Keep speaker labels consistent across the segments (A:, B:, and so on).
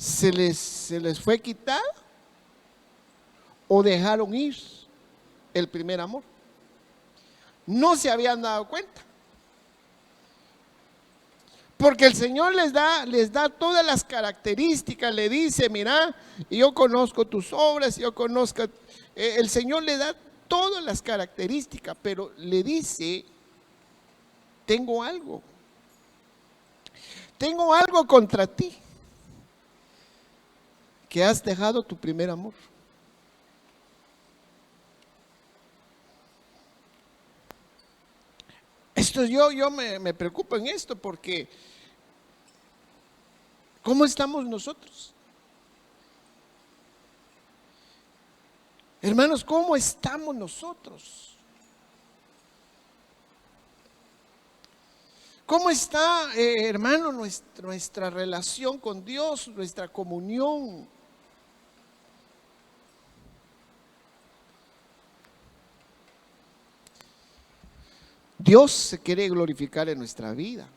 A: se les fue quitado o dejaron ir el primer amor. No se habían dado cuenta. Porque el Señor les da todas las características, le dice, mira, yo conozco tus obras, yo conozco, el Señor le da todas las características, pero le dice, tengo algo contra ti, que has dejado tu primer amor. Esto yo me preocupo en esto porque ¿cómo estamos nosotros? Hermanos, ¿cómo estamos nosotros? ¿Cómo está, hermano, nuestra relación con Dios, nuestra comunión? Dios se quiere glorificar en nuestra vida.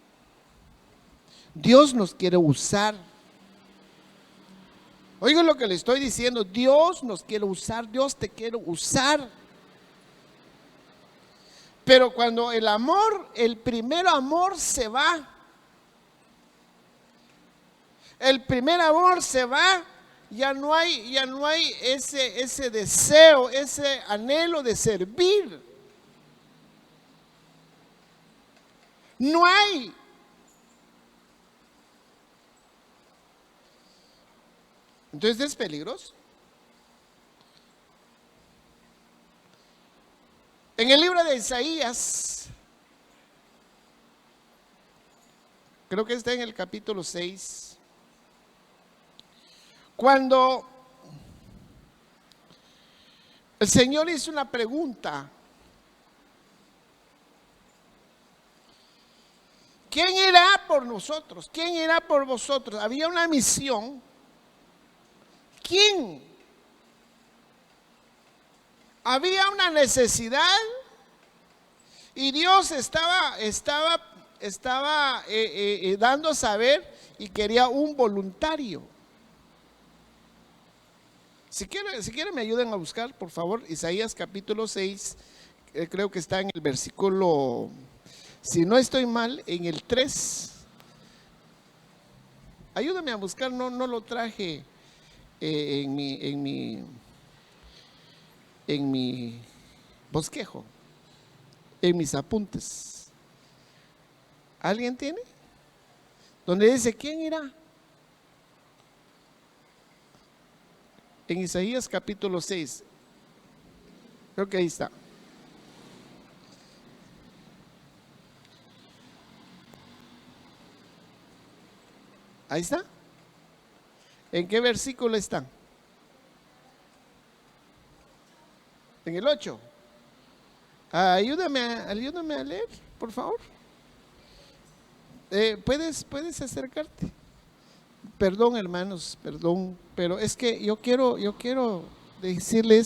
A: Dios nos quiere usar. Oigan lo que le estoy diciendo, Dios nos quiere usar, Dios te quiere usar. Pero cuando el amor, el primer amor se va, el primer amor se va, ya no hay ese deseo, ese anhelo de servir. No hay. Entonces es peligroso. En el libro de Isaías, creo que está en el capítulo 6, cuando el Señor hizo una pregunta: ¿quién irá por nosotros? ¿Quién irá por vosotros? Había una misión. ¿Quién? Había una necesidad y Dios estaba dando a saber y quería un voluntario. Si quieren me ayuden a buscar, por favor, Isaías capítulo 6, creo que está en el versículo, si no estoy mal, en el 3. Ayúdame a buscar, no lo traje en mi bosquejo, en mis apuntes. ¿Alguien tiene? Donde dice, ¿quién irá? En Isaías capítulo 6. Creo que ahí está. Ahí está. ¿En qué versículo está? En el 8. Ayúdame a leer, por favor. ¿Puedes acercarte? Perdón, hermanos, perdón, pero es que yo quiero decirle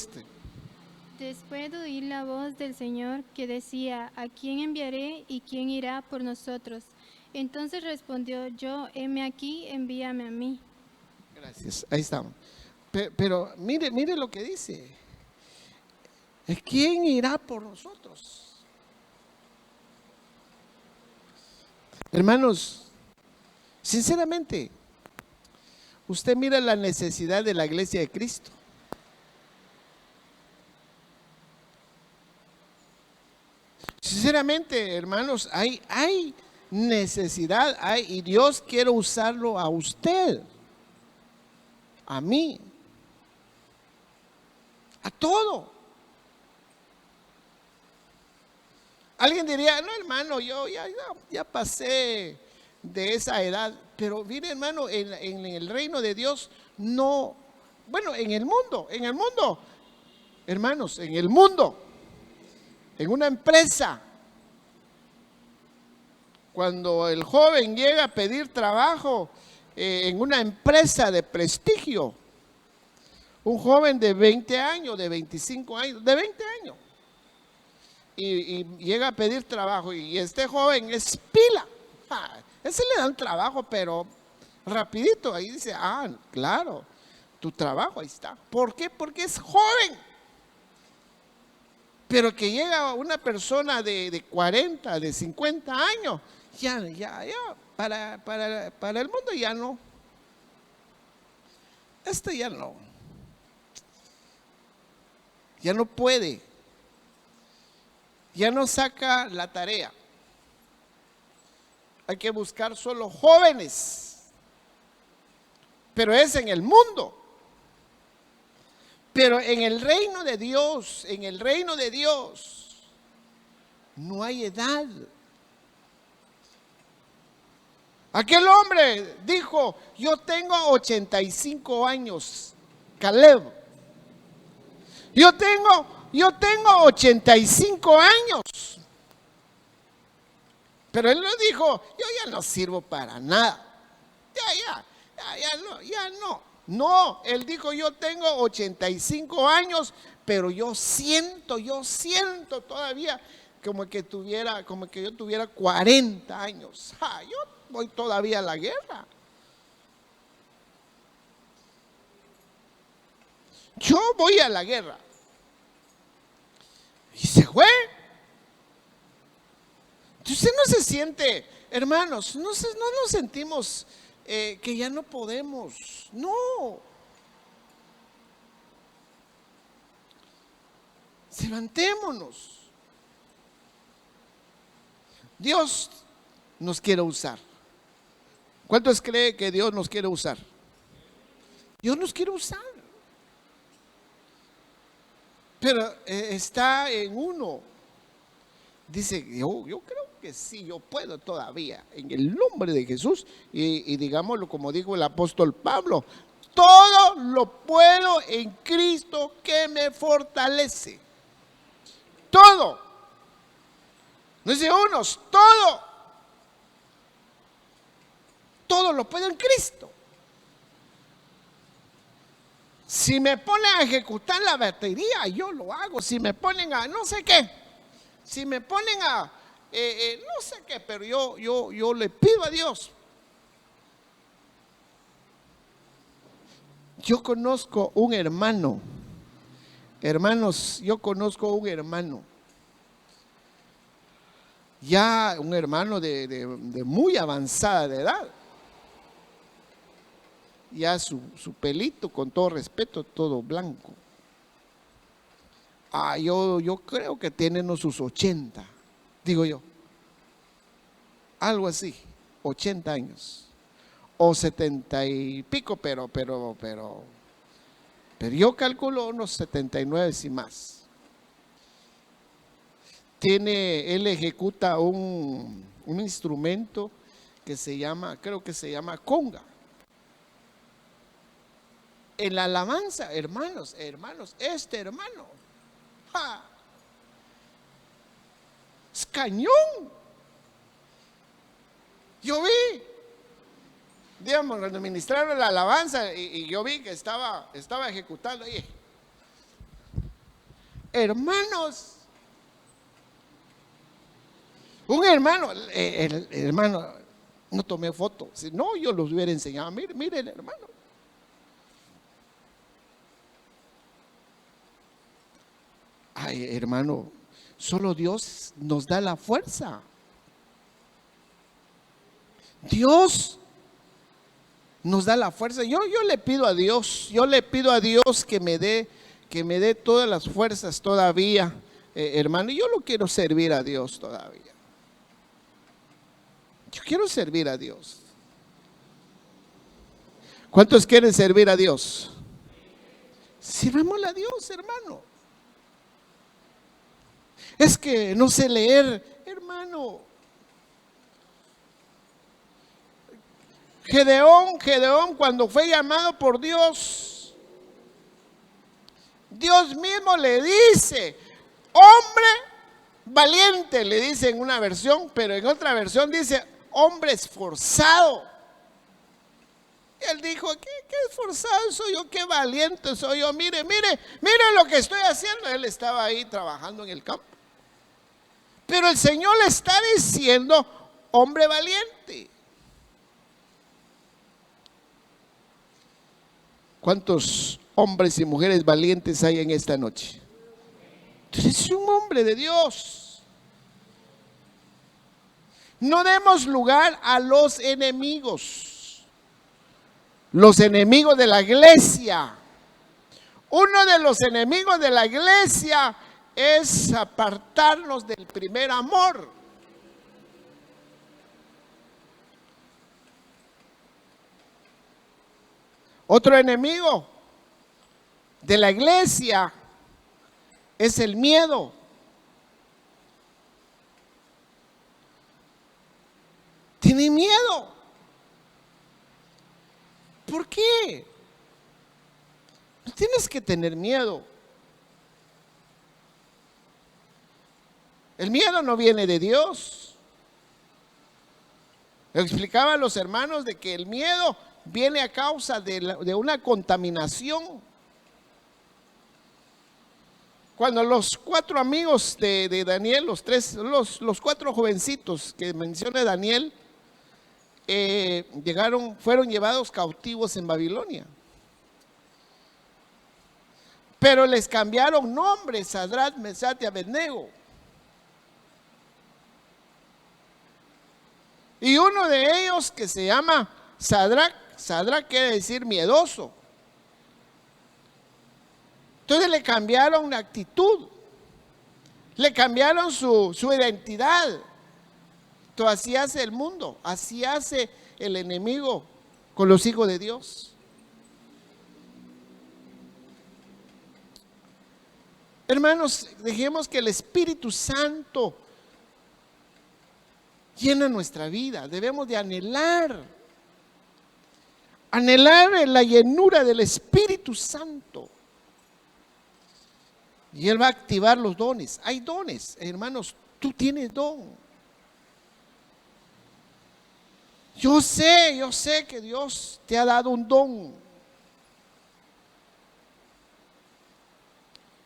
B: Después de oír la voz del Señor que decía, ¿a quién enviaré y quién irá por nosotros? Entonces respondió yo, heme aquí, envíame a mí.
A: Gracias, ahí estamos. Pero mire lo que dice. ¿Quién irá por nosotros? Hermanos, sinceramente, usted mira la necesidad de la iglesia de Cristo. Sinceramente, hermanos, hay necesidad, y Dios quiere usarlo a usted, a mí, a todo. Alguien diría, no, hermano, yo ya pasé de esa edad. Pero mire, hermano, en el reino de Dios, no, bueno, en el mundo, hermanos, en el mundo, en una empresa, cuando el joven llega a pedir trabajo en una empresa de prestigio, un joven de 20 años, de 25 años, de 20 años, y llega a pedir trabajo, y este joven es pila, ese le dan trabajo, pero rapidito, ahí dice, claro, tu trabajo ahí está. ¿Por qué? Porque es joven. Pero que llega una persona de 40, de 50 años, ya, para el mundo ya no. Ya no. Ya no puede. Ya no saca la tarea. Hay que buscar solo jóvenes. Pero es en el mundo. Pero en el reino de Dios, no hay edad. Aquel hombre dijo, yo tengo 85 años, Caleb. Yo tengo 85 años. Pero él no dijo, yo ya no sirvo para nada. Ya no. No, él dijo, yo tengo 85 años, pero yo siento todavía como que yo tuviera 40 años. Yo voy todavía a la guerra. Yo voy a la guerra. Y se fue. Usted no se siente, hermanos, no nos sentimos que ya no podemos. No. Levantémonos. Dios nos quiere usar. ¿Cuántos creen que Dios nos quiere usar? Dios nos quiere usar. Pero está en uno. Dice, yo creo que sí, yo puedo todavía, en el nombre de Jesús. Y digámoslo como dijo el apóstol Pablo, todo lo puedo en Cristo que me fortalece. Todo. No dice unos, todo. Todo lo puedo en Cristo. Si me ponen a ejecutar la batería, yo lo hago. Si me ponen a no sé qué, si me ponen a no sé qué, pero yo le pido a Dios. Yo conozco un hermano, hermanos, yo conozco un hermano, ya un hermano de muy avanzada de edad. Ya su pelito, con todo respeto, todo blanco. Yo creo que tiene unos sus 80, digo yo. Algo así, 80 años. O 70 y pico, pero yo calculo unos 79 y más. Él ejecuta un instrumento que creo que se llama conga. En la alabanza, hermanos, este hermano, es cañón. Yo vi, digamos, cuando ministraron la alabanza y yo vi que estaba ejecutando ahí. Hermanos, un hermano, el hermano, no tomé foto, si no yo los hubiera enseñado. Mire el hermano. Hermano, solo Dios nos da la fuerza. Dios nos da la fuerza. Yo le pido a Dios, que me dé todas las fuerzas todavía, hermano. Yo lo quiero servir a Dios todavía. Yo quiero servir a Dios. ¿Cuántos quieren servir a Dios? Sirvámosle a Dios, hermano. Es que no sé leer, hermano. Gedeón, cuando fue llamado por Dios, Dios mismo le dice, hombre valiente, le dice en una versión, pero en otra versión dice, hombre esforzado. Y él dijo, ¿qué esforzado soy yo? ¿Qué valiente soy yo? Mire lo que estoy haciendo. Él estaba ahí trabajando en el campo. Pero el Señor le está diciendo, hombre valiente. ¿Cuántos hombres y mujeres valientes hay en esta noche? Tú eres un hombre de Dios. No demos lugar a los enemigos de la iglesia. Uno de los enemigos de la iglesia es apartarnos del primer amor. Otro enemigo de la iglesia es el miedo. Tiene miedo. ¿Por qué? No tienes que tener miedo. El miedo no viene de Dios. Explicaba a los hermanos de que el miedo viene a causa de una contaminación. Cuando los 4 amigos de Daniel, los 4 jovencitos que menciona Daniel, fueron llevados cautivos en Babilonia. Pero les cambiaron nombres: Sadrach, Mesach y Abednego. Y uno de ellos, que se llama Sadrach quiere decir miedoso. Entonces le cambiaron la actitud, le cambiaron su identidad. Entonces así hace el mundo, así hace el enemigo con los hijos de Dios. Hermanos, dejemos que el Espíritu Santo llene nuestra vida. Debemos de anhelar la llenura del Espíritu Santo. Y Él va a activar los dones. Hay dones, hermanos, tú tienes don. Yo sé que Dios te ha dado un don.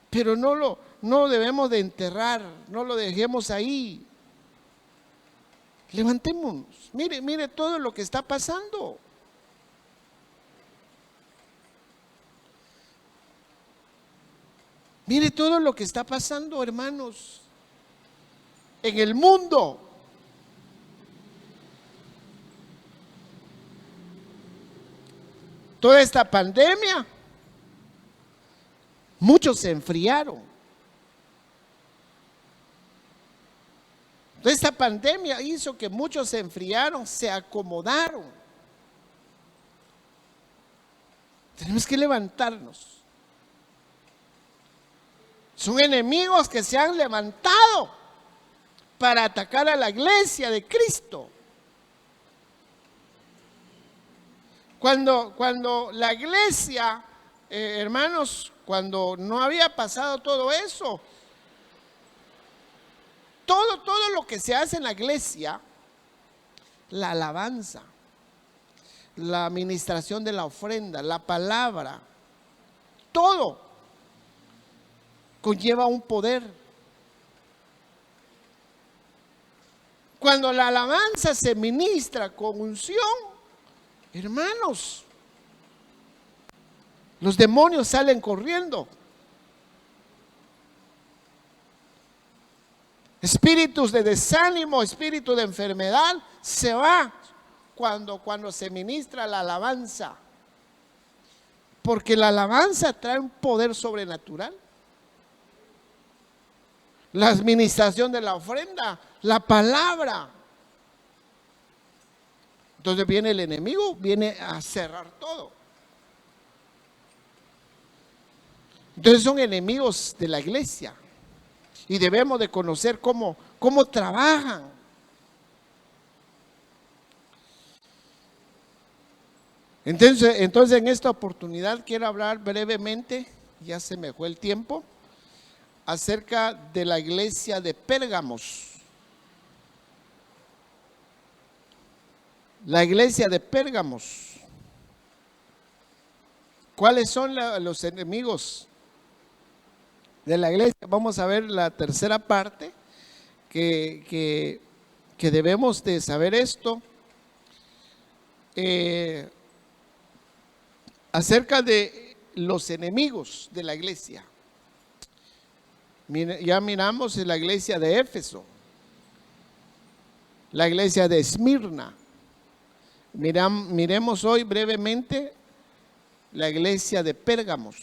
A: Pero no debemos de enterrar, no lo dejemos ahí. Levantémonos. Mire todo lo que está pasando. Mire todo lo que está pasando, hermanos, en el mundo. Toda esta pandemia, muchos se enfriaron. Toda esta pandemia hizo que muchos se enfriaron, se acomodaron. Tenemos que levantarnos. Son enemigos que se han levantado para atacar a la iglesia de Cristo. Cuando la iglesia, hermanos, cuando no había pasado todo eso, todo lo que se hace en la iglesia, la alabanza, la administración de la ofrenda, la palabra, todo conlleva un poder. Cuando la alabanza se ministra con unción, hermanos, los demonios salen corriendo. Espíritus de desánimo, espíritu de enfermedad, se va cuando se ministra la alabanza. Porque la alabanza trae un poder sobrenatural. La administración de la ofrenda, la palabra. Entonces viene el enemigo, viene a cerrar todo. Entonces son enemigos de la iglesia. Y debemos de conocer cómo trabajan. Entonces en esta oportunidad quiero hablar brevemente, ya se me fue el tiempo, acerca de la iglesia de Pérgamos. La iglesia de Pérgamos. ¿Cuáles son los enemigos de la iglesia? Vamos a ver la tercera parte, que debemos de saber esto. acerca de los enemigos de la iglesia. Ya miramos en la iglesia de Éfeso, la iglesia de Esmirna. Miremos hoy brevemente la iglesia de Pérgamos.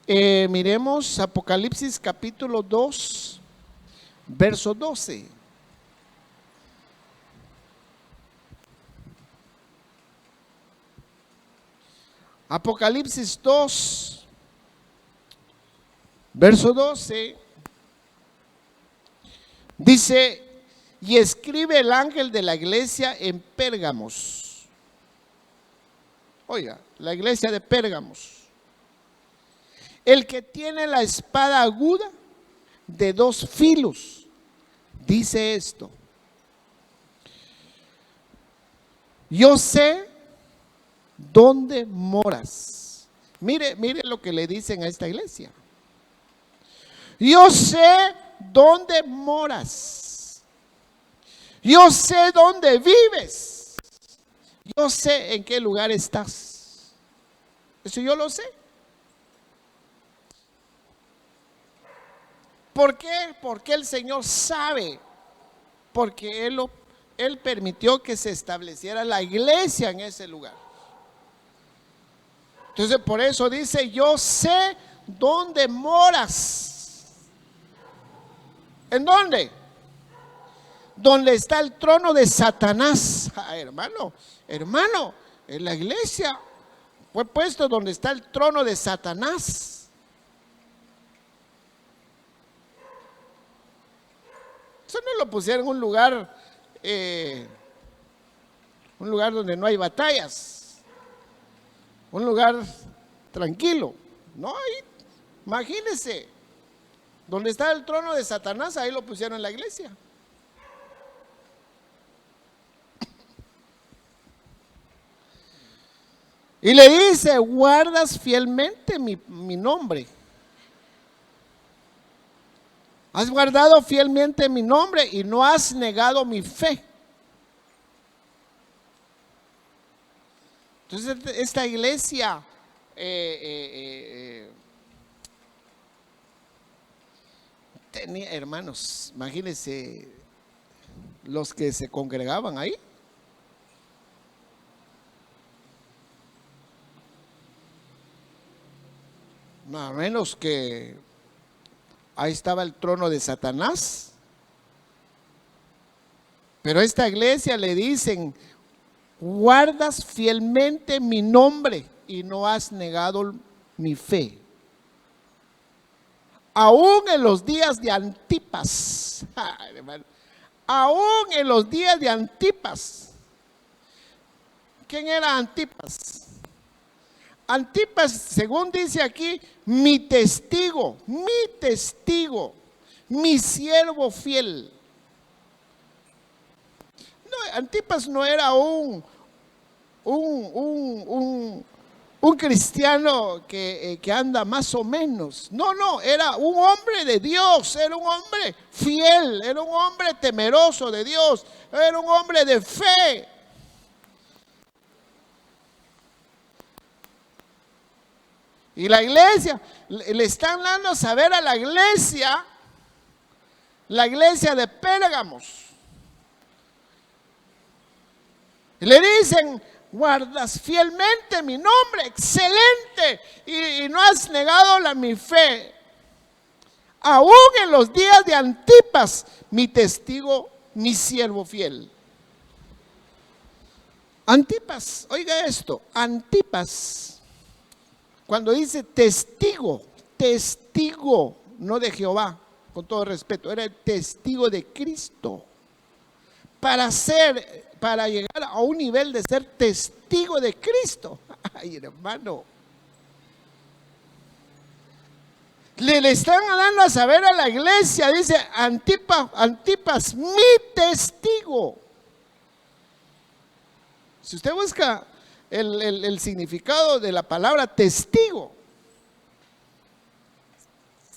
A: Miremos Apocalipsis capítulo 2, verso 12. Apocalipsis 2, verso 12, dice: y escribe el ángel de la iglesia en Pérgamos. Oiga, la iglesia de Pérgamos. El que tiene la espada aguda de 2 filos, dice esto: yo sé dónde moras. Mire lo que le dicen a esta iglesia. Yo sé dónde moras. Yo sé dónde vives. Yo sé en qué lugar estás. Eso yo lo sé. ¿Por qué? Porque el Señor sabe. Porque Él permitió que se estableciera la iglesia en ese lugar. Entonces por eso dice: yo sé dónde moras. ¿En dónde? Donde está el trono de Satanás. Hermano, en la iglesia fue puesto donde está el trono de Satanás. Eso no lo pusieron en un lugar donde no hay batallas, un lugar tranquilo. No, ahí, imagínense, donde está el trono de Satanás, ahí lo pusieron en la iglesia. Y le dice: guardas fielmente mi nombre. Has guardado fielmente mi nombre y no has negado mi fe. Entonces esta iglesia tenía, hermanos, imagínense los que se congregaban ahí. Nada menos que ahí estaba el trono de Satanás. Pero a esta iglesia le dicen: guardas fielmente mi nombre y no has negado mi fe. Aún en los días de Antipas. Aún en los días de Antipas. ¿Quién era Antipas? Antipas, según dice aquí, mi testigo, mi siervo fiel. No, Antipas no era un cristiano que anda más o menos. No, era un hombre de Dios, era un hombre fiel, era un hombre temeroso de Dios, era un hombre de fe. Y la iglesia, le están dando a saber a la iglesia de Pérgamos. Y le dicen: guardas fielmente mi nombre, excelente, y no has negado mi fe. Aún en los días de Antipas, mi testigo, mi siervo fiel. Antipas, oiga esto, Antipas. Cuando dice testigo, no de Jehová, con todo respeto, era el testigo de Cristo. Para llegar a un nivel de ser testigo de Cristo. Ay, hermano. Le están dando a saber a la iglesia, dice Antipas, mi testigo. Si usted busca el significado de la palabra testigo,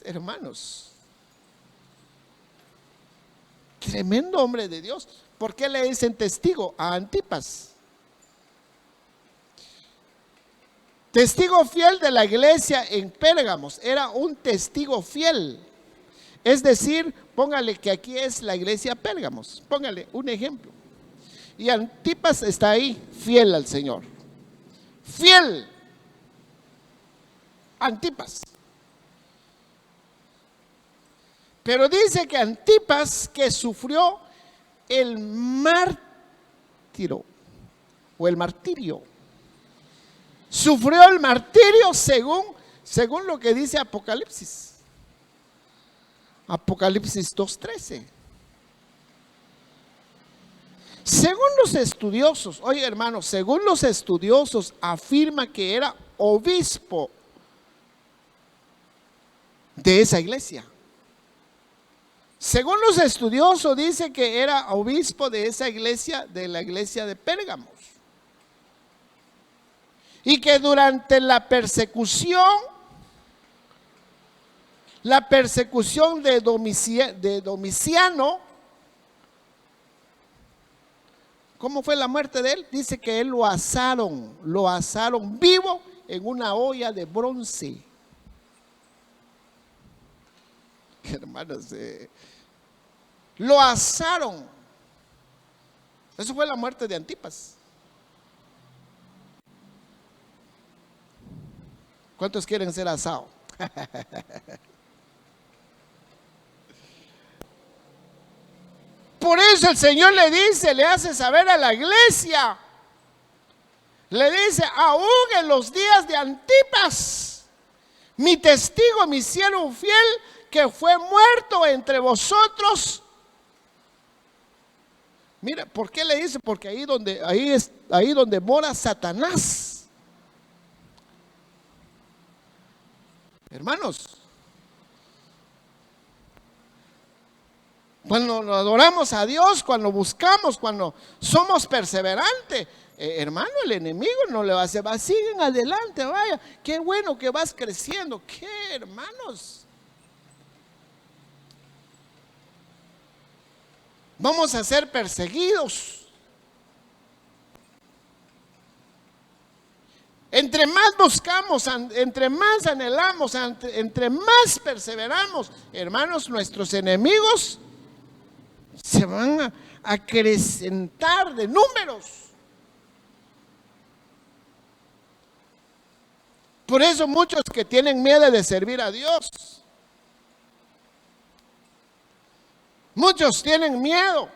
A: hermanos, tremendo hombre de Dios. ¿Por qué le dicen testigo a Antipas? Testigo fiel de la iglesia en Pérgamos. Era un testigo fiel. Es decir, póngale que aquí es la iglesia Pérgamos. Póngale un ejemplo. Y Antipas está ahí, fiel al Señor. Fiel. Antipas. Pero dice que Antipas, que sufrió el mártiro o el martirio. Sufrió el martirio según lo que dice Apocalipsis. Apocalipsis 2:13. Según los estudiosos, oye hermanos, según los estudiosos afirma que era obispo de esa iglesia. Según los estudiosos dice que era obispo de esa iglesia, de la iglesia de Pérgamos. Y que durante la persecución de Domiciano, ¿cómo fue la muerte de él? Dice que él lo asaron vivo en una olla de bronce. Hermanos, lo asaron. Eso fue la muerte de Antipas. ¿Cuántos quieren ser asados? Por eso el Señor le hace saber a la iglesia, le dice, aún en los días de Antipas, mi testigo, mi siervo fiel, que fue muerto entre vosotros. Mira, ¿por qué le dice? Porque ahí donde mora Satanás. Hermanos, cuando adoramos a Dios, cuando buscamos, cuando somos perseverantes, hermano, el enemigo no le va a hacer, siguen adelante, vaya, qué bueno que vas creciendo, qué hermanos. Vamos a ser perseguidos. Entre más buscamos, entre más anhelamos, entre más perseveramos, hermanos, nuestros enemigos se van a acrecentar de números. Por eso muchos que tienen miedo de servir a Dios, muchos tienen miedo.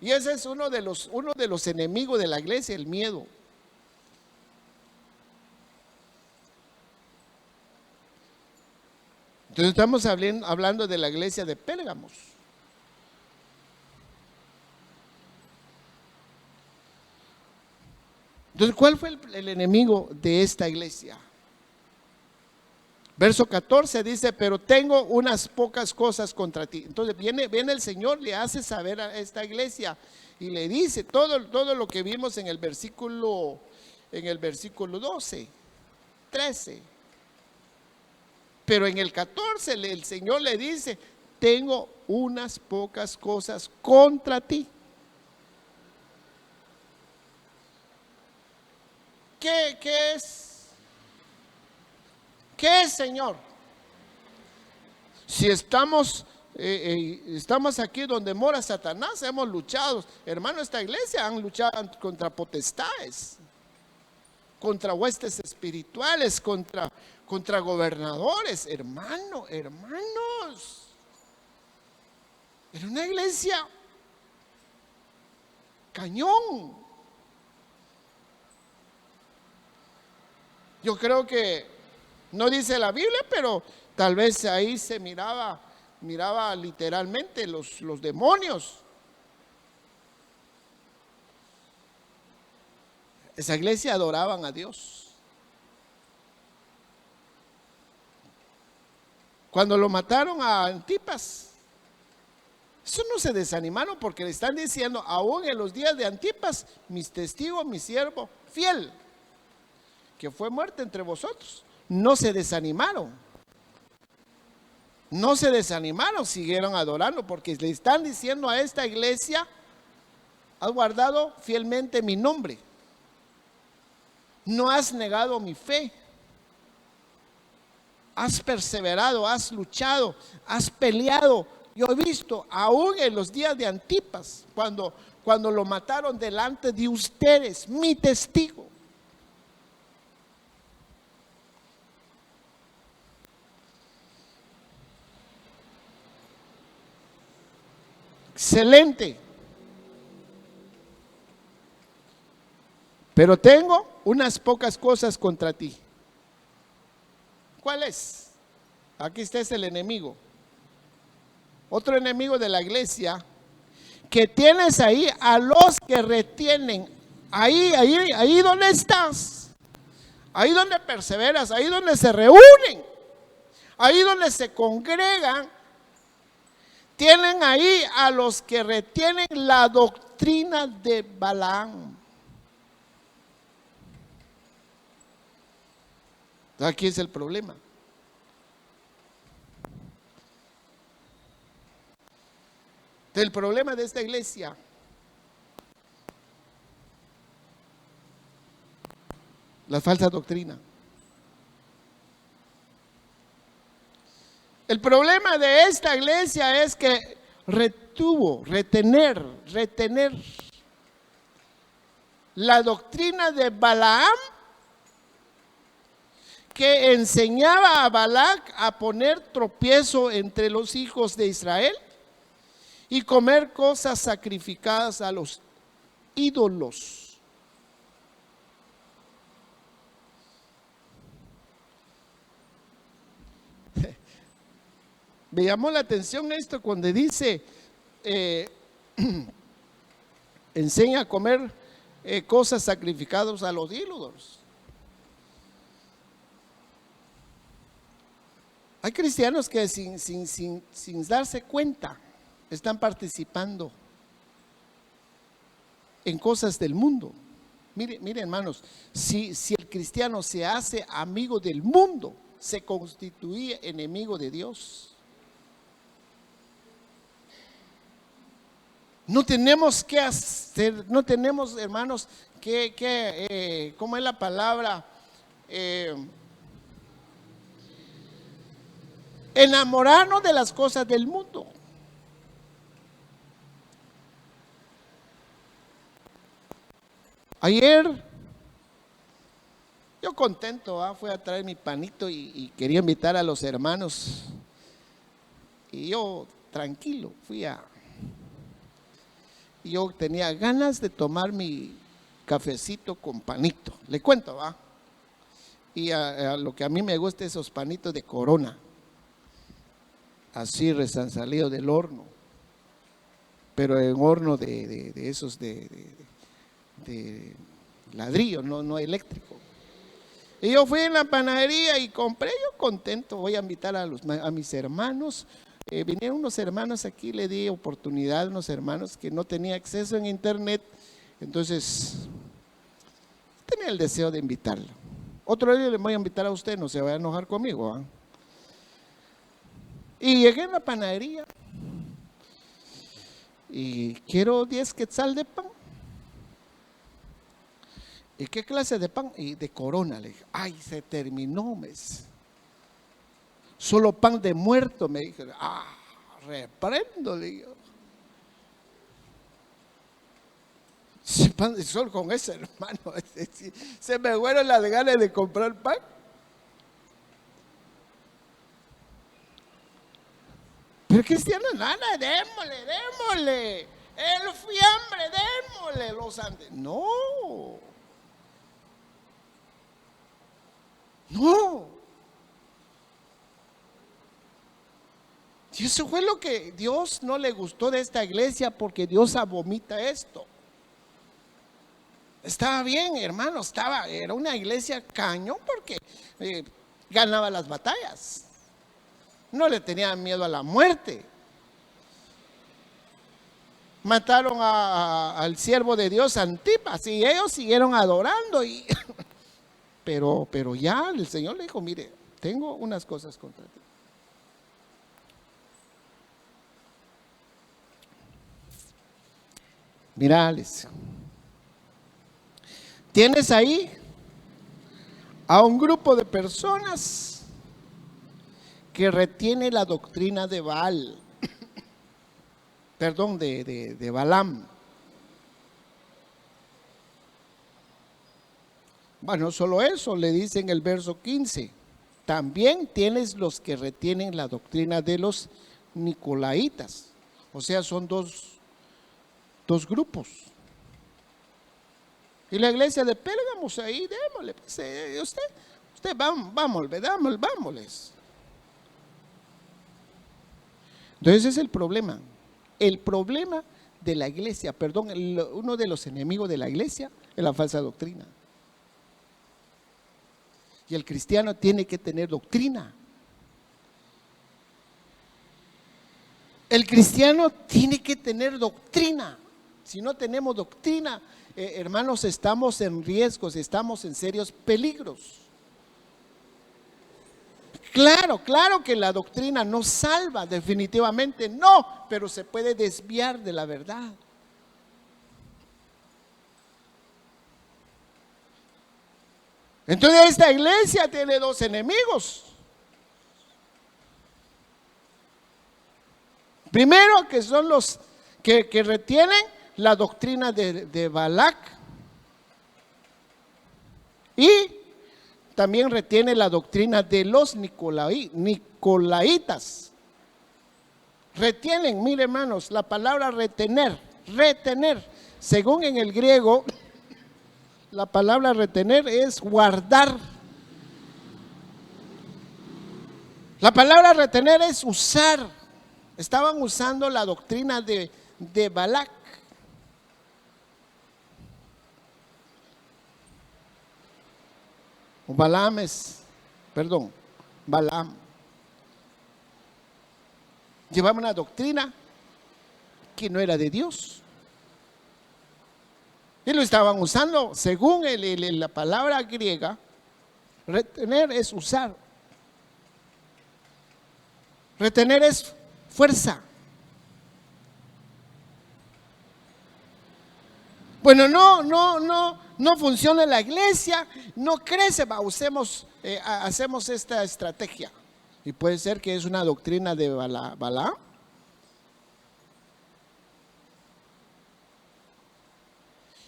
A: Y ese es uno de los enemigos de la iglesia, el miedo. Entonces estamos hablando de la iglesia de Pérgamos. Entonces, ¿cuál fue el enemigo de esta iglesia? Verso 14 dice, pero tengo unas pocas cosas contra ti. Entonces viene el Señor, le hace saber a esta iglesia y le dice todo lo que vimos en el versículo 12, 13. Pero en el 14 el Señor le dice, tengo unas pocas cosas contra ti. ¿Qué es? ¿Qué es, Señor? Si estamos aquí donde mora Satanás, hemos luchado, hermano, esta iglesia han luchado contra potestades, contra huestes espirituales, contra gobernadores, hermanos. Era una iglesia cañón. Yo creo que no dice la Biblia, pero tal vez ahí se miraba literalmente los demonios. Esa iglesia adoraban a Dios. Cuando lo mataron a Antipas, eso no se desanimaron porque le están diciendo, aún en los días de Antipas, mis testigos, mi siervo fiel, que fue muerto entre vosotros, no se desanimaron. No se desanimaron, siguieron adorando porque le están diciendo a esta iglesia, has guardado fielmente mi nombre. no has negado mi fe. Has perseverado, has luchado, has peleado. Yo he visto, aún en los días de Antipas, cuando lo mataron delante de ustedes, mi testigo. Excelente. Pero tengo unas pocas cosas contra ti. ¿Cuál es? Aquí está el enemigo. Otro enemigo de la iglesia, que tienes ahí a los que retienen. Ahí donde estás. Ahí donde perseveras, ahí donde se reúnen. Ahí donde se congregan. Tienen ahí a los que retienen la doctrina de Balaam. Aquí es el problema. El problema de esta iglesia la falsa doctrina. El problema de esta iglesia es que retener la doctrina de Balaam, que enseñaba a Balac a poner tropiezo entre los hijos de Israel y comer cosas sacrificadas a los ídolos. Me llamó la atención esto cuando dice enseña a comer cosas sacrificadas a los ídolos. Hay cristianos que sin darse cuenta están participando en cosas del mundo. Mire hermanos, si el cristiano se hace amigo del mundo, se constituye enemigo de Dios. No tenemos que hacer, no tenemos, hermanos, ¿cómo es la palabra? Enamorarnos de las cosas del mundo. Ayer, yo contento, fui a traer mi panito y quería invitar a los hermanos. Y yo, tranquilo, y yo tenía ganas de tomar mi cafecito con panito. Le cuento, Y a lo que a mí me gusta, esos panitos de Corona. Así recién salido del horno, pero en horno de esos de ladrillo, no eléctrico. Y yo fui en la panadería y compré, yo contento, voy a invitar a mis hermanos. Vinieron unos hermanos aquí, le di oportunidad a unos hermanos que no tenían acceso en internet, entonces tenía el deseo de invitarlo. Otro día le voy a invitar a usted, no se vaya a enojar conmigo, Y llegué a la panadería y quiero 10 quetzal de pan. ¿Y qué clase de pan? Y de Corona. Le dije, ay, se terminó, mes. Solo pan de muerto, me dije. Reprendo, le digo. Solo con ese, hermano, se me fueron las ganas de comprar pan. Pero cristiano, nada, démosle. El fiambre, démosle los andes. No. Y eso fue lo que Dios no le gustó de esta iglesia, porque Dios abomita esto. Estaba bien, hermano, era una iglesia cañón porque ganaba las batallas. No le tenían miedo a la muerte. Mataron al siervo de Dios Antipas y ellos siguieron adorando. Pero ya el Señor le dijo, mire, tengo unas cosas contra ti. Mirales. Tienes ahí a un grupo de personas que retiene la doctrina de Baal, perdón, de Balaam. Bueno, no solo eso, le dice en el verso 15, también tienes los que retienen la doctrina de los nicolaitas. O sea, son dos grupos. Y la iglesia de Pérgamos ahí, démosle, pues, usted vámonos. Entonces ese es el problema. El problema de la iglesia, perdón, uno de los enemigos de la iglesia es la falsa doctrina. Y el cristiano tiene que tener doctrina. El cristiano tiene que tener doctrina. Si no tenemos doctrina, hermanos, estamos en riesgos, estamos en serios peligros. Claro que la doctrina no salva, definitivamente no, pero se puede desviar de la verdad. Entonces esta iglesia tiene dos enemigos. Primero, que son los que retienen la doctrina de Balac, y también retiene la doctrina de los nicolaitas. Retienen, mire hermanos, la palabra retener, según en el griego, la palabra retener es guardar. La palabra retener es usar. Estaban usando la doctrina de Balac. Balaam. Llevaba una doctrina que no era de Dios. Y lo estaban usando según la palabra griega. Retener es usar. Retener es fuerza. Bueno, no funciona en la iglesia, no crece, hacemos esta estrategia. Y puede ser que es una doctrina de Balaam.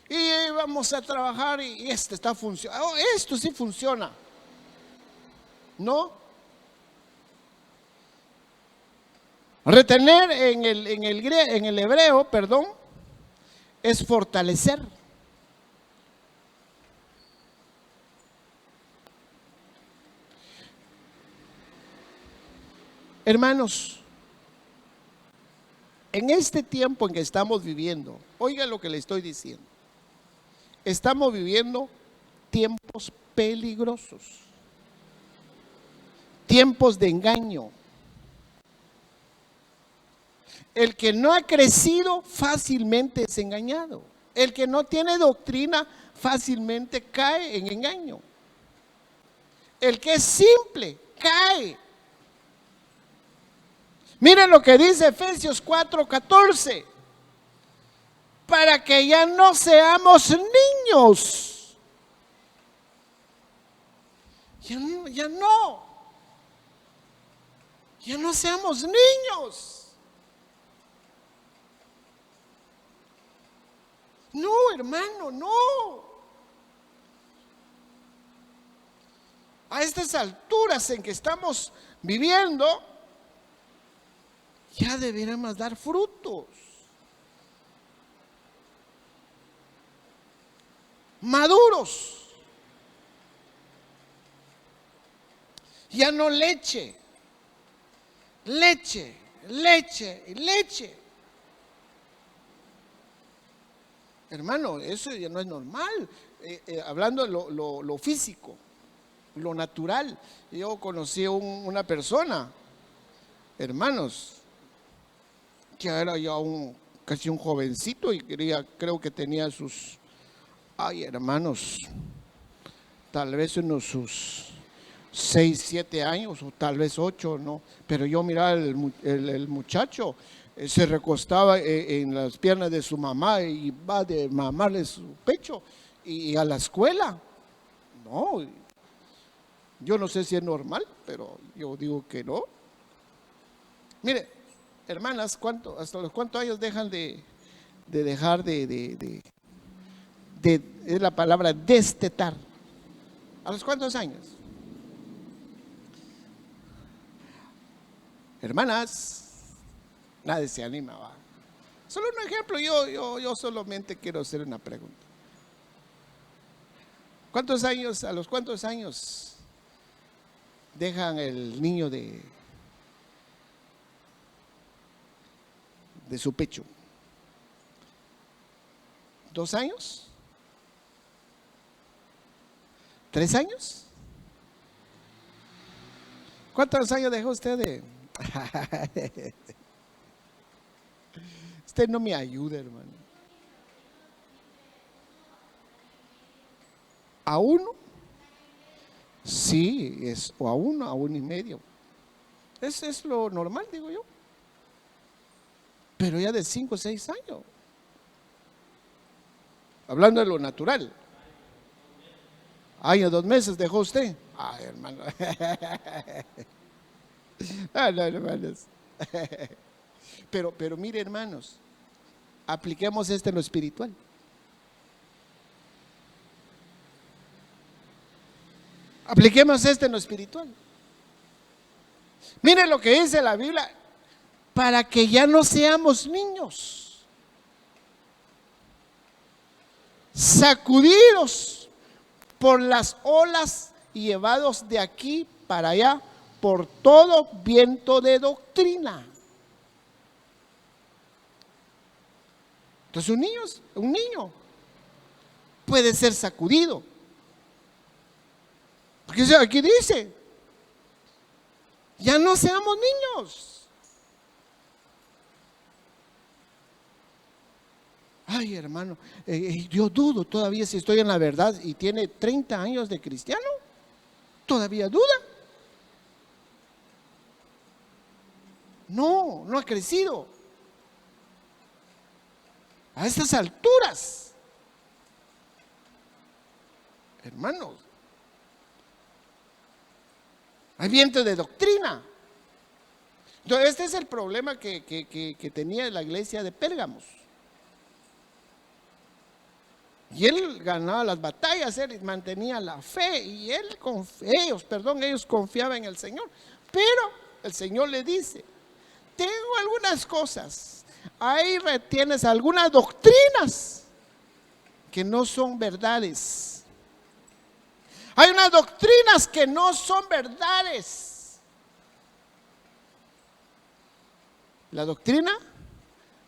A: Y vamos a trabajar y esto está funcionando. Esto sí funciona. ¿No? Retener en el hebreo, es fortalecer. Hermanos, en este tiempo en que estamos viviendo, oiga lo que le estoy diciendo. Estamos viviendo tiempos peligrosos, tiempos de engaño. El que no ha crecido fácilmente es engañado. El que no tiene doctrina fácilmente cae en engaño. El que es simple cae. Miren lo que dice Efesios 4:14. Para que ya no seamos niños. Ya no seamos niños. No, hermano, no. A estas alturas en que estamos viviendo, ya deberíamos dar frutos. Maduros. Ya no leche. Hermano, eso ya no es normal. Hablando de lo físico, lo natural. Yo conocí a una persona, hermanos, que era ya casi un jovencito y creo que tenía hermanos, tal vez unos sus 6, 7 años o tal vez 8, ¿no? Pero yo miraba el muchacho, se recostaba en las piernas de su mamá y va de mamarle su pecho y a la escuela. No, Yo no sé si es normal, pero yo digo que no. Mire, hermanas, ¿hasta los cuántos años dejan de dejar es la palabra destetar? ¿A los cuántos años? Hermanas, nadie se anima, va. Solo un ejemplo, yo solamente quiero hacer una pregunta. ¿A los cuántos años dejan el niño de su pecho? ¿2 años? ¿3 años? ¿Cuántos años dejó usted de? Usted no me ayuda, hermano. ¿A uno? Sí, o a 1 y medio. Es lo normal, digo yo. Pero ya de 5 o 6 años. Hablando de lo natural. Año, 2 meses dejó usted. Ay, hermano. No, hermanos. Pero mire, hermanos, apliquemos en lo espiritual. Apliquemos en lo espiritual. Mire lo que dice la Biblia, para que ya no seamos niños, sacudidos por las olas y llevados de aquí para allá por todo viento de doctrina. Entonces un niño puede ser sacudido. Porque aquí dice, ya no seamos niños. Ay, hermano, yo dudo todavía si estoy en la verdad y tiene 30 años de cristiano. ¿Todavía duda? No ha crecido. A estas alturas, hermanos, hay viento de doctrina. Entonces, este es el problema que tenía la iglesia de Pérgamos. Y él ganaba las batallas, él mantenía la fe y ellos confiaban en el Señor. Pero el Señor le dice, tengo algunas cosas, ahí retienes algunas doctrinas que no son verdades. Hay unas doctrinas que no son verdades. La doctrina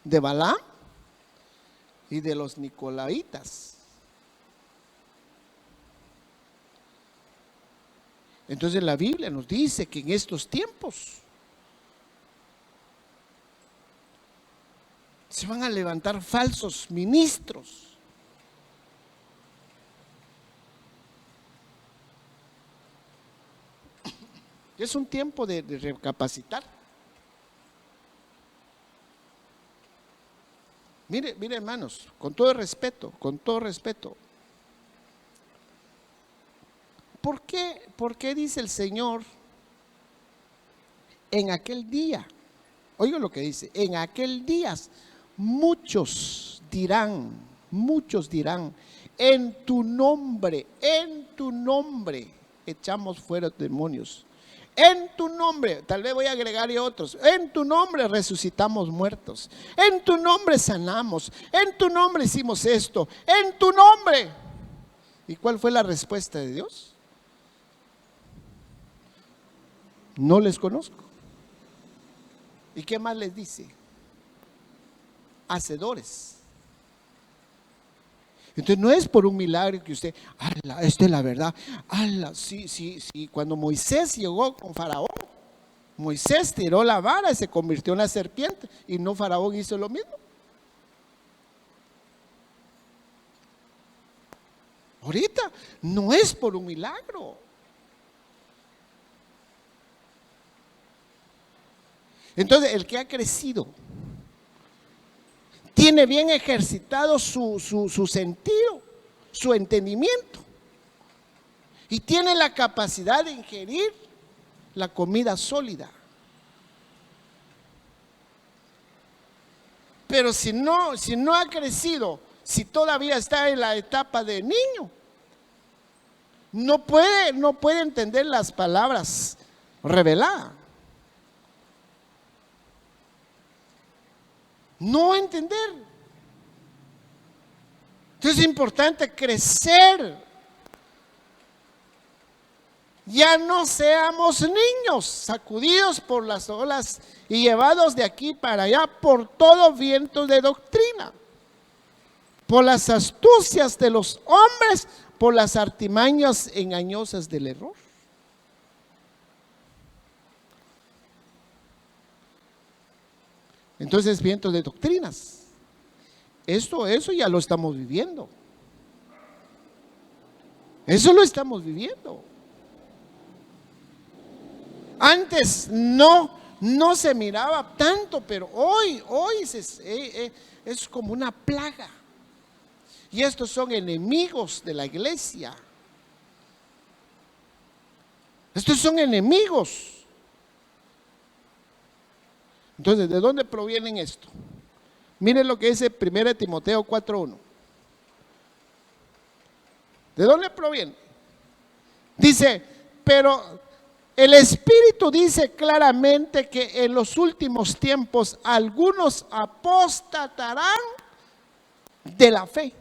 A: de Balaam y de los nicolaitas. Entonces la Biblia nos dice que en estos tiempos se van a levantar falsos ministros. Es un tiempo de recapacitar. Mire, hermanos, con todo respeto, ¿por qué dice el Señor en aquel día? Oiga lo que dice, en aquel día muchos dirán, en tu nombre echamos fuera demonios. En tu nombre, tal vez voy a agregar otros, en tu nombre resucitamos muertos, en tu nombre sanamos, en tu nombre hicimos esto, en tu nombre. ¿Y cuál fue la respuesta de Dios? No les conozco. ¿Y qué más les dice? Hacedores. Entonces no es por un milagro que usted, esta es la verdad. Sí. Cuando Moisés llegó con Faraón, Moisés tiró la vara y se convirtió en una serpiente. Y no Faraón hizo lo mismo. Ahorita no es por un milagro. Entonces el que ha crecido tiene bien ejercitado su sentido, su entendimiento. y tiene la capacidad de ingerir la comida sólida. Pero si no ha crecido, si todavía está en la etapa de niño, no puede entender las palabras reveladas. No entender. Entonces es importante crecer. Ya no seamos niños sacudidos por las olas y llevados de aquí para allá por todo viento de doctrina, por las astucias de los hombres, por las artimañas engañosas del error. Entonces, viento de doctrinas. Eso ya lo estamos viviendo. Eso lo estamos viviendo. Antes no se miraba tanto, pero hoy es como una plaga. Y estos son enemigos de la iglesia. Estos son enemigos. Entonces, ¿de dónde provienen esto? Miren lo que dice 1 Timoteo 4:1. ¿De dónde proviene? Dice, pero el Espíritu dice claramente que en los últimos tiempos algunos apostatarán de la fe.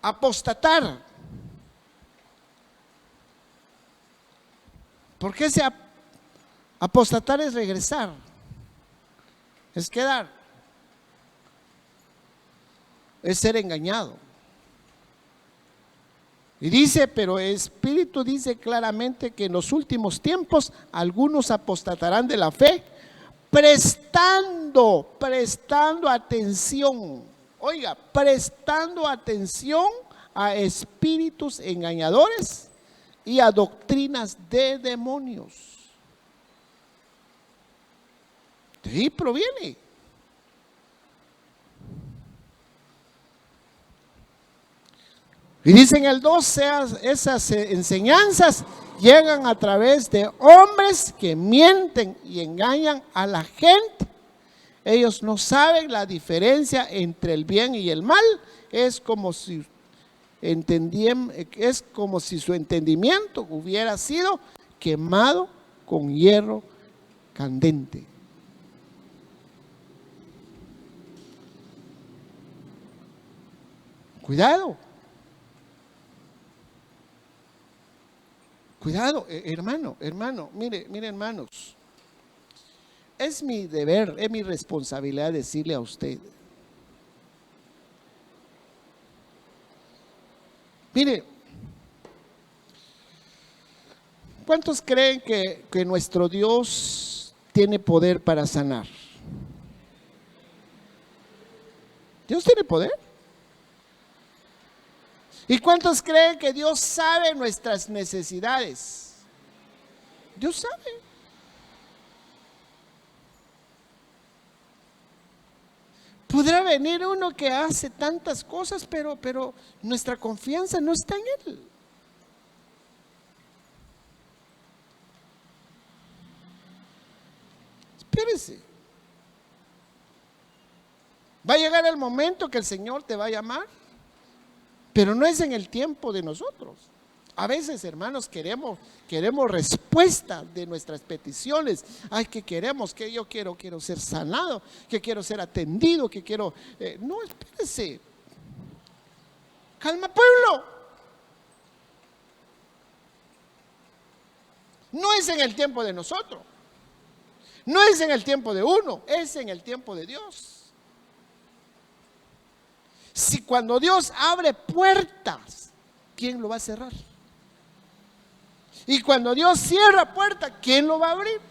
A: Apostatar. ¿Por qué apostatar es regresar? Es quedar. Es ser engañado. Y dice, pero el Espíritu dice claramente que en los últimos tiempos algunos apostatarán de la fe, prestando atención. Oiga, prestando atención a espíritus engañadores y a doctrinas de demonios. De ahí proviene. Y dice en el 2, esas enseñanzas llegan a través de hombres que mienten y engañan a la gente. Ellos no saben la diferencia entre el bien y el mal. Es como si su entendimiento hubiera sido quemado con hierro candente. Cuidado. Cuidado, hermano, mire hermanos, es mi deber, es mi responsabilidad decirle a usted, mire, ¿cuántos creen que nuestro Dios tiene poder para sanar? ¿Dios tiene poder? ¿Y cuántos creen que Dios sabe nuestras necesidades? Dios sabe. Podrá venir uno que hace tantas cosas, pero nuestra confianza no está en Él. Espérese. Va a llegar el momento que el Señor te va a llamar. Pero no es en el tiempo de nosotros. A veces, hermanos, queremos respuesta de nuestras peticiones. Ay, que queremos, que yo quiero ser sanado, que quiero ser atendido, que quiero... no, espérese. Calma, pueblo. No es en el tiempo de nosotros. No es en el tiempo de uno, es en el tiempo de Dios. Si cuando Dios abre puertas, ¿quién lo va a cerrar? Y cuando Dios cierra puertas, ¿quién lo va a abrir?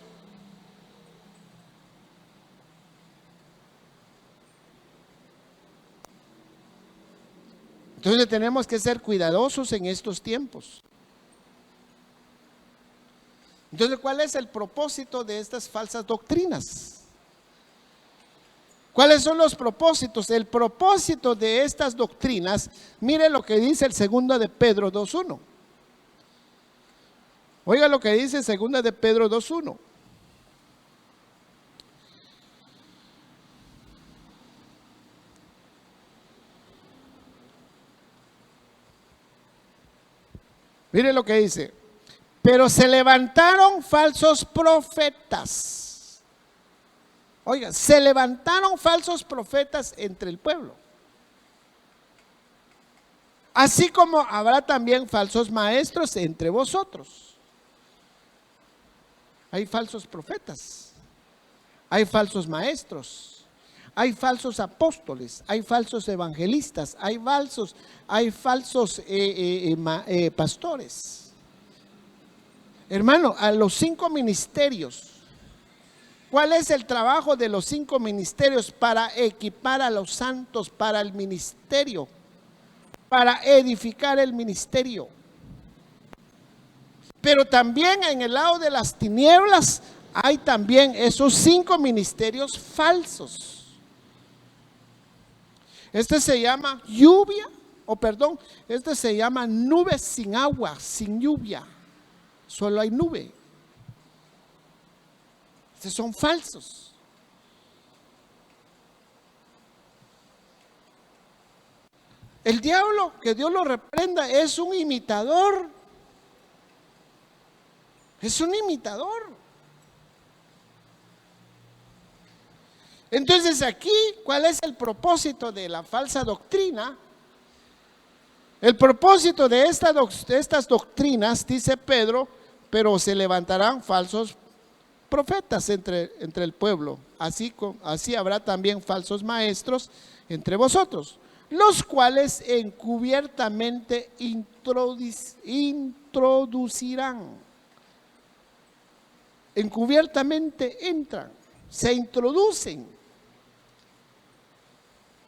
A: Entonces tenemos que ser cuidadosos en estos tiempos. Entonces, ¿cuál es el propósito de estas falsas doctrinas? ¿Cuáles son los propósitos? El propósito de estas doctrinas, mire lo que dice el 2 de Pedro 2:1. Oiga lo que dice 2 de Pedro 2:1. Mire lo que dice. Pero se levantaron falsos profetas. Oiga, se levantaron falsos profetas entre el pueblo. Así como habrá también falsos maestros entre vosotros. Hay falsos profetas, hay falsos maestros, hay falsos apóstoles, hay falsos evangelistas, hay falsos pastores. Hermano, a los 5 ministerios, ¿cuál es el trabajo de los 5 ministerios? Para equipar a los santos para el ministerio, para edificar el ministerio. Pero también en el lado de las tinieblas hay también esos 5 ministerios falsos. Este se llama este se llama nube sin agua, sin lluvia. Solo hay nube. Estos son falsos. El diablo, que Dios lo reprenda, es un imitador. Es un imitador. Entonces aquí, ¿cuál es el propósito de la falsa doctrina? El propósito de estas doctrinas, dice Pedro, pero se levantarán falsos profetas entre el pueblo. Así habrá también falsos maestros entre vosotros, los cuales encubiertamente introducirán. Encubiertamente entran, se introducen.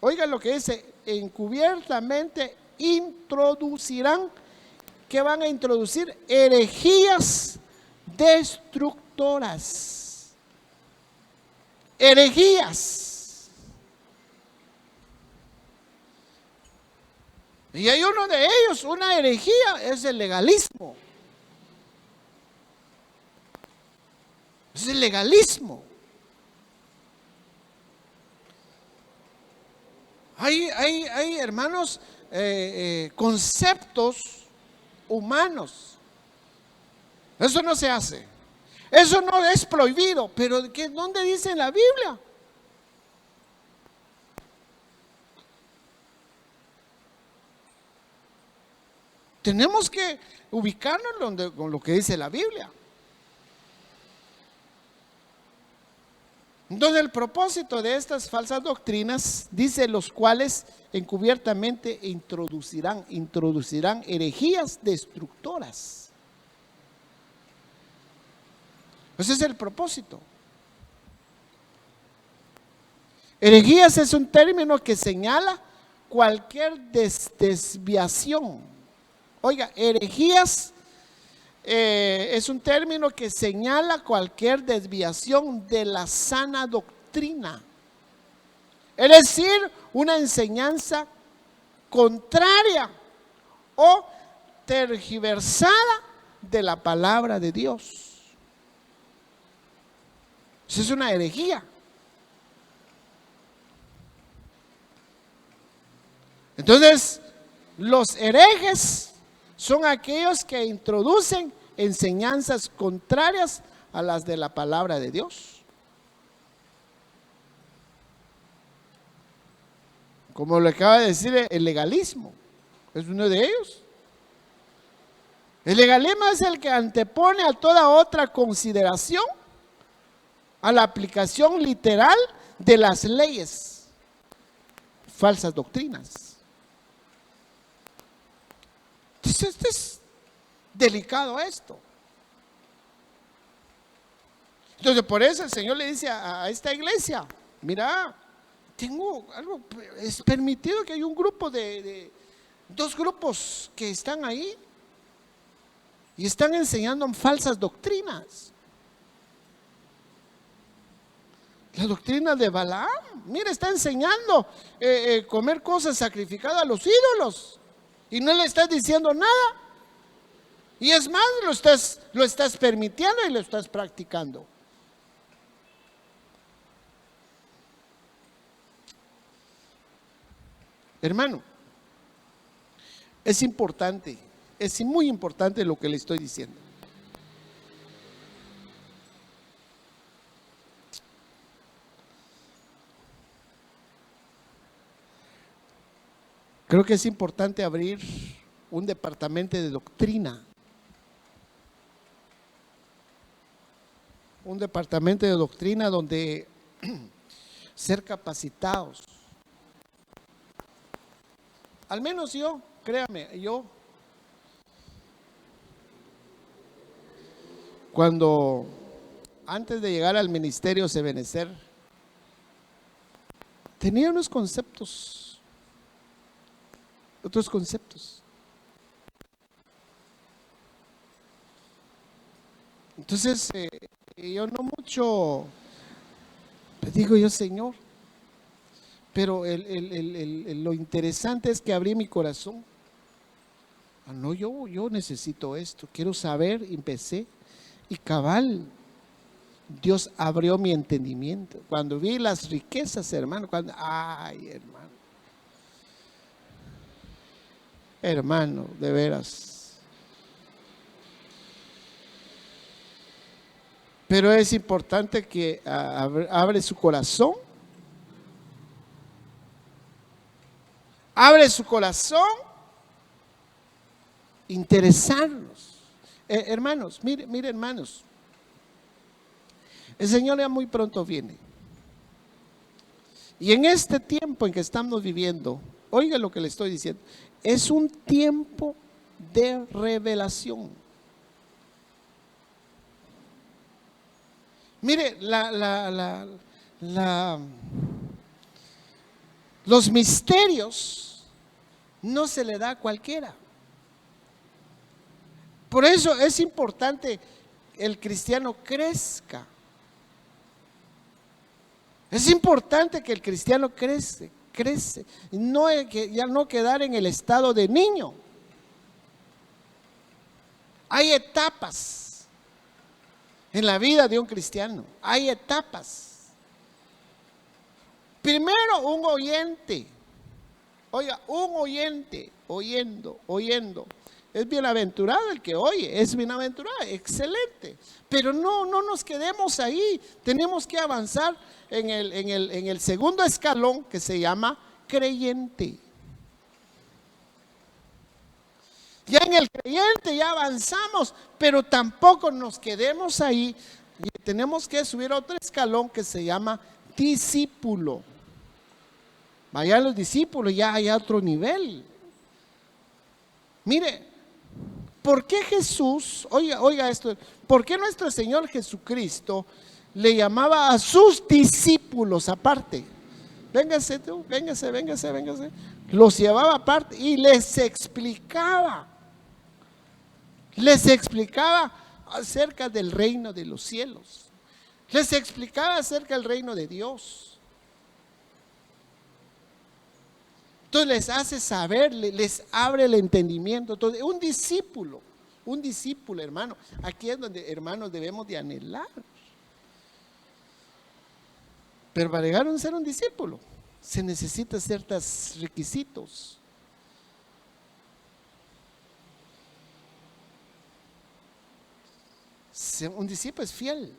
A: Oigan lo que dice, encubiertamente introducirán. ¿Qué van a introducir? Herejías destructoras. Herejías. Y hay uno de ellos, una herejía, es el legalismo. Es el legalismo. Hay hermanos, conceptos humanos. Eso no se hace. Eso no es prohibido. Pero ¿dónde dice en la Biblia? Tenemos que ubicarnos con lo que dice la Biblia. Entonces el propósito de estas falsas doctrinas, dice, los cuales encubiertamente introducirán herejías destructoras. Ese es el propósito. Herejías es un término que señala cualquier desviación. Oiga, herejías es un término que señala cualquier desviación de la sana doctrina. Es decir, una enseñanza contraria o tergiversada de la palabra de Dios. Eso es una herejía. Entonces, los herejes son aquellos que introducen enseñanzas contrarias a las de la palabra de Dios. Como lo acaba de decir, el legalismo es uno de ellos. El legalismo es el que antepone a toda otra consideración a la aplicación literal de las leyes, falsas doctrinas. Entonces, es delicado esto. Entonces, por eso el Señor le dice a esta iglesia: mira, tengo algo, es permitido que hay un grupo dos grupos que están ahí y están enseñando falsas doctrinas. La doctrina de Balaam, mira, está enseñando comer cosas sacrificadas a los ídolos y no le estás diciendo nada. Y es más, lo estás permitiendo y lo estás practicando. Hermano, es importante, es muy importante lo que le estoy diciendo. Creo que es importante abrir un departamento de doctrina. Un departamento de doctrina donde ser capacitados. Al menos yo, créame, yo cuando antes de llegar al ministerio Sebenecer tenía unos conceptos, otros conceptos. Entonces, yo no mucho, le digo yo, Señor, pero lo interesante es que abrí mi corazón. No, yo necesito esto, quiero saber, empecé, y cabal, Dios abrió mi entendimiento. Cuando vi las riquezas, hermano, ay, hermano, de veras. Pero es importante que abre su corazón. Abre su corazón. Interesarnos. Hermanos, mire, hermanos. El Señor ya muy pronto viene. Y en este tiempo en que estamos viviendo, oiga lo que le estoy diciendo, es un tiempo de revelación. Mire, los misterios no se le da a cualquiera. Por eso es importante que el cristiano crezca. Es importante que el cristiano crece, ya no quedar en el estado de niño. Hay etapas en la vida de un cristiano, hay etapas. Primero, un oyente. Oiga, un oyente, oyendo. Es bienaventurado el que oye, es bienaventurado, excelente. Pero no nos quedemos ahí, tenemos que avanzar en el segundo escalón que se llama creyente. Ya en el creyente ya avanzamos, pero tampoco nos quedemos ahí. Tenemos que subir a otro escalón que se llama discípulo. Vayan los discípulos, ya hay otro nivel. Mire, ¿por qué Jesús, oiga esto, por qué nuestro Señor Jesucristo le llamaba a sus discípulos aparte? Véngase tú, véngase. Los llevaba aparte y les explicaba acerca del reino de los cielos. Les explicaba acerca del reino de Dios. Entonces les hace saber, les abre el entendimiento. Entonces, un discípulo, hermano, aquí es donde, hermanos, debemos de anhelar. Pero para llegar a ser un discípulo, se necesitan ciertos requisitos. Un discípulo es fiel.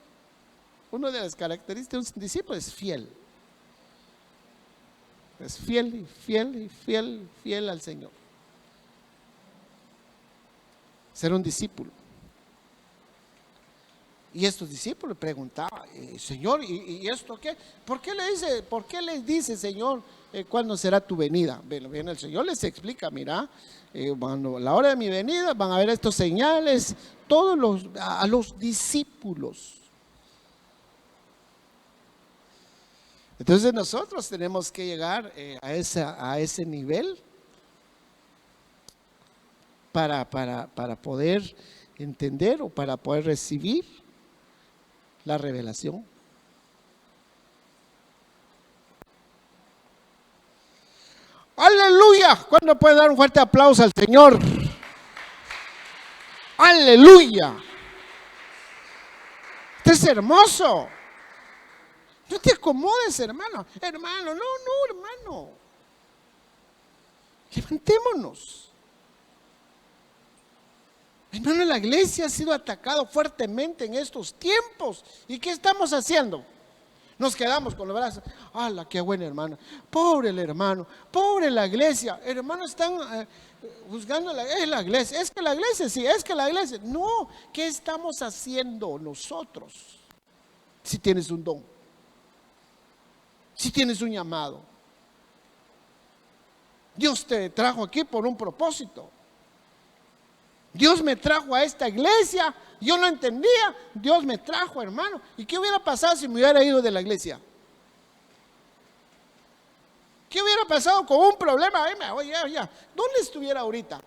A: Una de las características de un discípulo es fiel. Es fiel al Señor. Ser un discípulo. Y estos discípulos preguntaban, Señor, ¿y esto qué? ¿Por qué les dice, Señor, cuándo será tu venida? Bueno, el Señor les explica, mira, cuando la hora de mi venida van a ver estos señales, a los discípulos. Entonces nosotros tenemos que llegar a ese nivel para poder entender o para poder recibir la revelación. Aleluya. ¿Cuándo puede dar un fuerte aplauso al Señor? Aleluya. Esto es hermoso. No te acomodes, hermano. Hermano, no, hermano. Levantémonos. Hermano, la iglesia ha sido atacada fuertemente en estos tiempos. ¿Y qué estamos haciendo? Nos quedamos con los brazos. ¡Hala, qué buen hermano! Pobre el hermano, pobre la iglesia. Hermanos, están juzgando la iglesia. Es que la iglesia, sí, es que la iglesia. No, ¿qué estamos haciendo nosotros? Si tienes un don, si tienes un llamado. Dios te trajo aquí por un propósito. Dios me trajo a esta iglesia. Yo no entendía. Dios me trajo, hermano. ¿Y qué hubiera pasado si me hubiera ido de la iglesia? ¿Qué hubiera pasado con un problema? Oye, ¿dónde estuviera ahorita?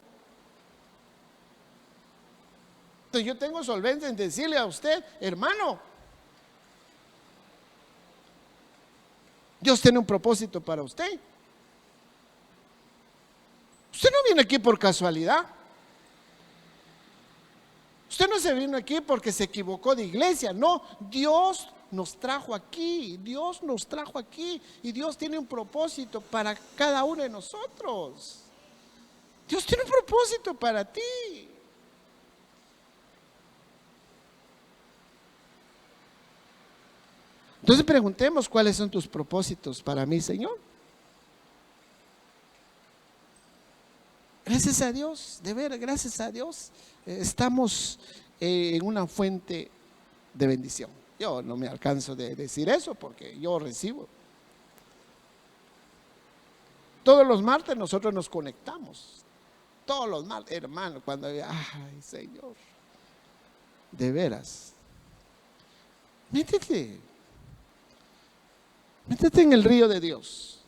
A: Entonces yo tengo solvencia en decirle a usted, hermano, Dios tiene un propósito para usted. Usted no viene aquí por casualidad. Usted no se vino aquí porque se equivocó de iglesia. No, Dios nos trajo aquí. Dios nos trajo aquí. Y Dios tiene un propósito para cada uno de nosotros. Dios tiene un propósito para ti. Entonces preguntemos cuáles son tus propósitos para mí, Señor. Gracias a Dios, de ver, gracias a Dios, estamos en una fuente de bendición. Yo no me alcanzo de decir eso porque yo recibo. Todos los martes nosotros nos conectamos. Todos los martes, hermano, cuando ay, Señor, de veras, métete en el río de Dios.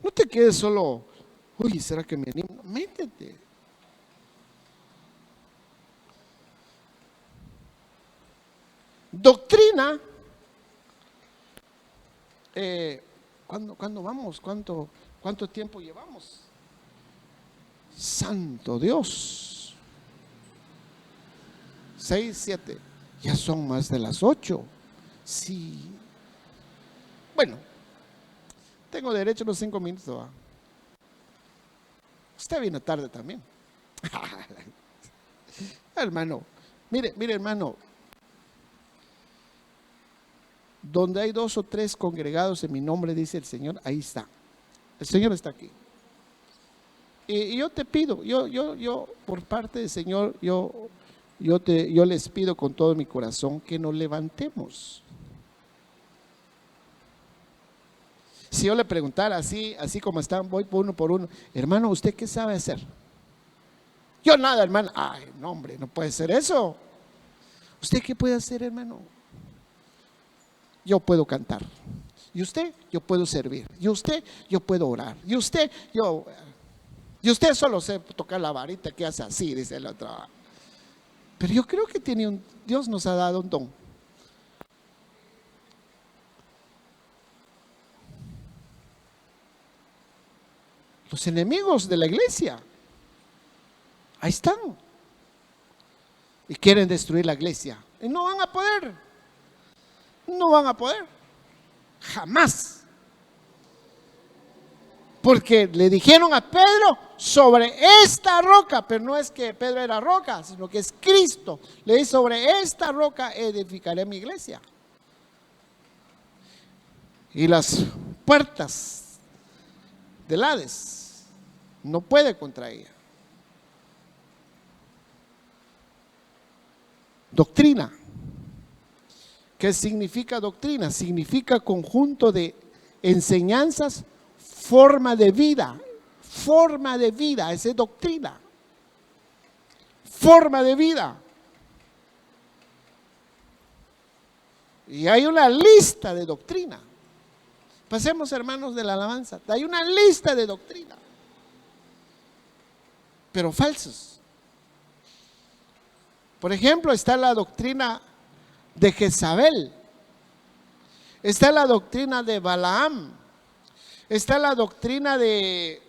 A: No te quedes solo, uy, ¿será que me animo? No, métete. Doctrina. ¿Cuándo vamos? ¿Cuánto tiempo llevamos? Santo Dios. 6, 7. Ya son más de las 8. Sí. Bueno, tengo derecho a los 5 minutos. ¿Va? Usted vino tarde también. Hermano, mire, hermano. Donde hay 2 o 3 congregados en mi nombre, dice el Señor, ahí está. El Señor está aquí. Y yo te pido, yo por parte del Señor, yo les pido con todo mi corazón que nos levantemos. Si yo le preguntara así como están, voy por uno, hermano, ¿usted qué sabe hacer? Yo nada, hermano. Ay, no, hombre, no puede ser eso. ¿Usted qué puede hacer, hermano? Yo puedo cantar. ¿Y usted? Yo puedo servir. ¿Y usted? Yo puedo orar. ¿Y usted? Y usted solo sé tocar la varita que hace así, dice el otro. Pero yo creo que Dios nos ha dado un don. Los enemigos de la iglesia, ahí están. Y quieren destruir la iglesia. Y no van a poder. No van a poder. Jamás. Porque le dijeron a Pedro sobre esta roca, pero no es que Pedro era roca, sino que es Cristo. Le dice, sobre esta roca edificaré mi iglesia. Y las puertas del Hades no puede contra ella. Doctrina. ¿Qué significa doctrina? Significa conjunto de enseñanzas, forma de vida. Forma de vida, esa es doctrina. Forma de vida. Y hay una lista de doctrina. Pasemos, hermanos de la alabanza. Hay una lista de doctrina. Pero falsos. Por ejemplo, está la doctrina de Jezabel, está la doctrina de Balaam, Está la doctrina ¿dónde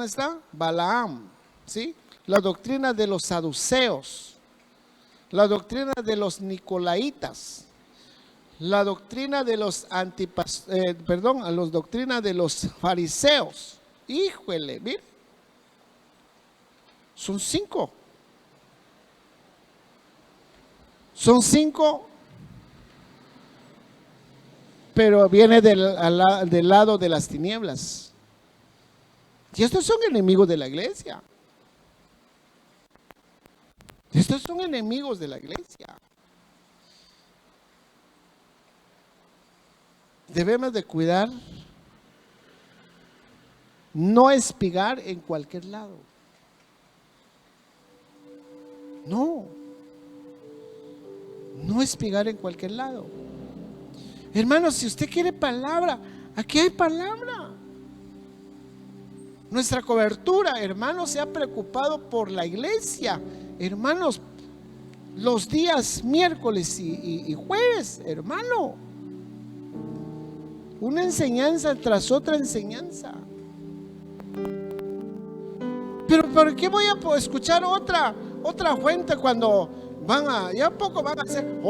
A: está? Balaam, ¿sí? La doctrina de los saduceos, la doctrina de los nicolaitas, la doctrina de los la doctrina de los fariseos. Híjole, mire, son 5. Son 5, pero viene del lado de las tinieblas. Y estos son enemigos de la iglesia. Estos son enemigos de la iglesia. Debemos de cuidar, no espigar en cualquier lado. No espigar en cualquier lado. Hermanos, si usted quiere palabra, aquí hay palabra. Nuestra cobertura, hermanos, se ha preocupado por la iglesia. Hermanos, los días miércoles y jueves, hermano, una enseñanza tras otra enseñanza. Pero ¿por qué voy a escuchar otra fuente cuando ya poco van a hacer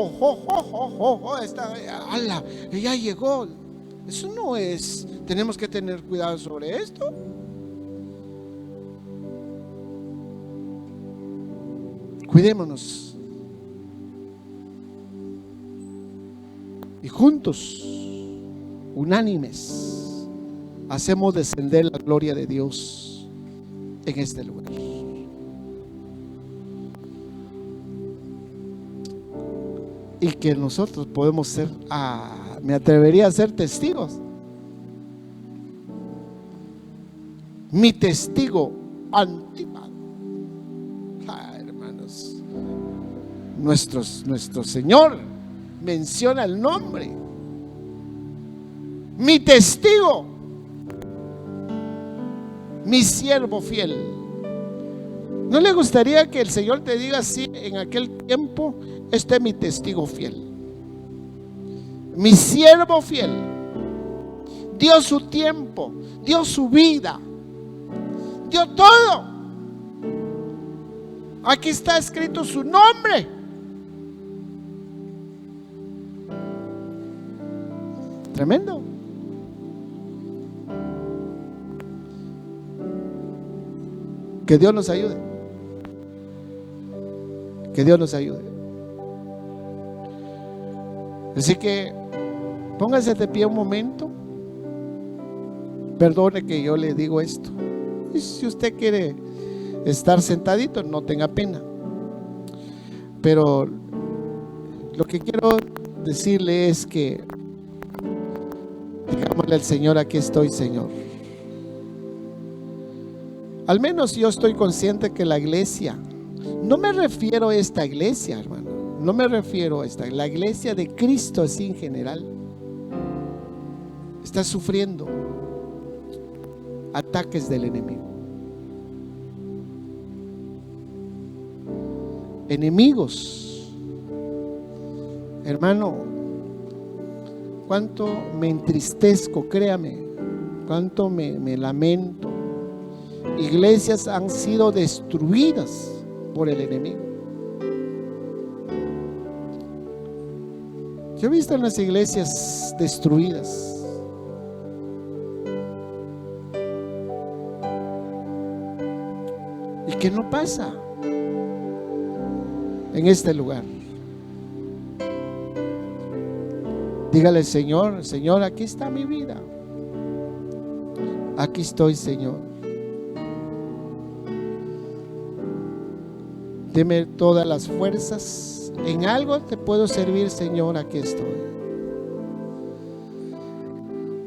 A: ya llegó? Eso no es. Tenemos que tener cuidado sobre esto. Cuidémonos y juntos, unánimes, hacemos descender la gloria de Dios en este lugar. Y que nosotros podemos ser, me atrevería a ser testigos. Mi testigo antipado. Hermanos, nuestro Señor menciona el nombre. Mi testigo, mi siervo fiel. ¿No le gustaría que el Señor te diga así en aquel tiempo? Este es mi testigo fiel, mi siervo fiel. Dio su tiempo, dio su vida, dio todo. Aquí está escrito su nombre. Tremendo. Que Dios nos ayude. Que Dios nos ayude. Así que póngase de pie un momento. Perdone que yo le digo esto. Y si usted quiere estar sentadito, no tenga pena. Pero lo que quiero decirle es que digámosle al Señor: aquí estoy, Señor. Al menos yo estoy consciente que la iglesia, no me refiero a esta iglesia, hermano, no me refiero a esta, la iglesia de Cristo así en general, está sufriendo ataques del enemigo. Enemigos, hermano, cuánto me entristezco, créame, cuánto me lamento. Iglesias han sido destruidas por el enemigo. Yo he visto en las iglesias destruidas. ¿Y qué no pasa en este lugar? Dígale: Señor, Señor, aquí está mi vida. Aquí estoy, Señor. Deme todas las fuerzas. En algo te puedo servir, Señor, aquí estoy.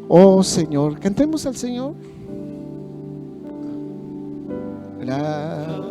A: Oh Señor, cantemos al Señor. Gracias.